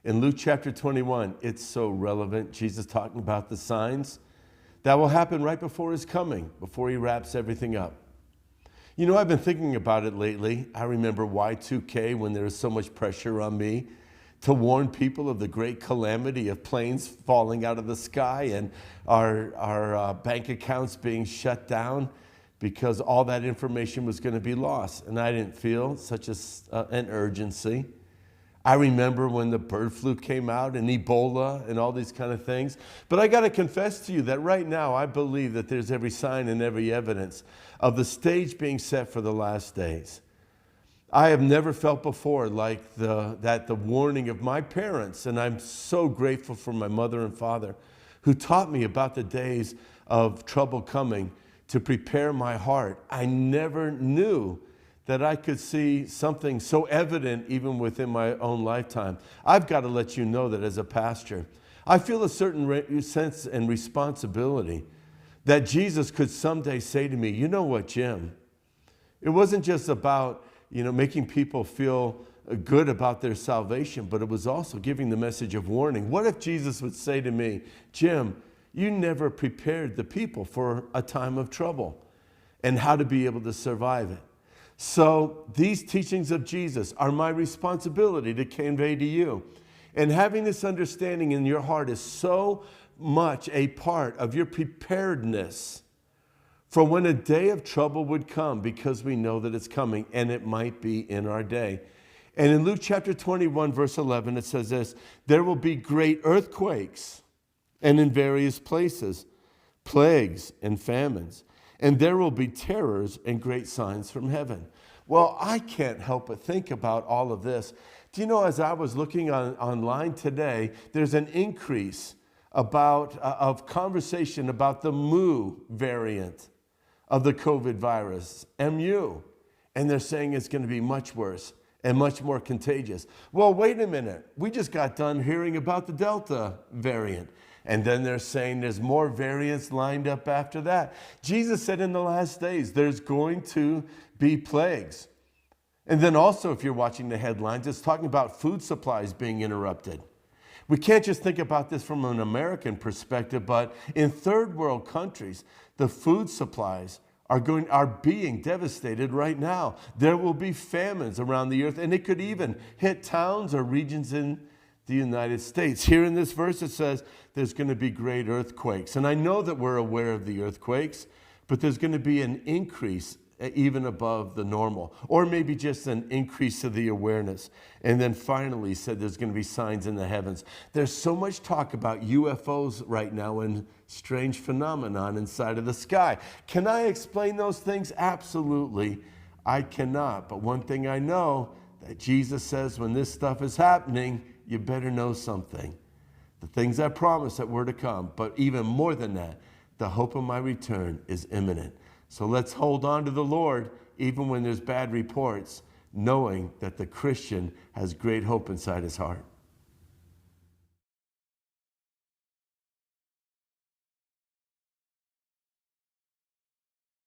In Luke chapter 21, it's so relevant. Jesus talking about the signs that will happen right before his coming, before he wraps everything up. You know, I've been thinking about it lately. I remember Y2K when there was so much pressure on me to warn people of the great calamity of planes falling out of the sky and our bank accounts being shut down because all that information was going to be lost. And I didn't feel such an urgency. I remember when the bird flu came out and Ebola and all these kind of things. But I got to confess to you that right now I believe that there's every sign and every evidence of the stage being set for the last days. I have never felt before like the warning of my parents, and I'm so grateful for my mother and father who taught me about the days of trouble coming to prepare my heart. I never knew that I could see something so evident even within my own lifetime. I've got to let you know that as a pastor, I feel a certain sense and responsibility that Jesus could someday say to me, you know what, Jim? It wasn't just about, making people feel good about their salvation, but it was also giving the message of warning. What if Jesus would say to me, Jim, you never prepared the people for a time of trouble and how to be able to survive it. So these teachings of Jesus are my responsibility to convey to you. And having this understanding in your heart is so much a part of your preparedness for when a day of trouble would come, because we know that it's coming and it might be in our day. And in Luke chapter 21, verse 11, it says this, there will be great earthquakes and in various places, plagues and famines. And there will be terrors and great signs from heaven. Well, I can't help but think about all of this. Do you know, as I was looking online today, there's an increase of conversation about the Mu variant of the COVID virus, MU. And they're saying it's going to be much worse and much more contagious. Well, wait a minute. We just got done hearing about the Delta variant. And then they're saying there's more variants lined up after that. Jesus said in the last days, there's going to be plagues. And then also, if you're watching the headlines, it's talking about food supplies being interrupted. We can't just think about this from an American perspective, but in third world countries, the food supplies are being devastated right now. There will be famines around the earth, and it could even hit towns or regions in the United States. Here in this verse, it says there's going to be great earthquakes. And I know that we're aware of the earthquakes, but there's going to be an increase even above the normal, or maybe just an increase of the awareness. And then finally, he said there's going to be signs in the heavens. There's so much talk about UFOs right now and strange phenomenon inside of the sky. Can I explain those things? Absolutely, I cannot. But one thing I know, that Jesus says when this stuff is happening, you better know something. The things I promised that were to come, but even more than that, the hope of my return is imminent. So let's hold on to the Lord, even when there's bad reports, knowing that the Christian has great hope inside his heart.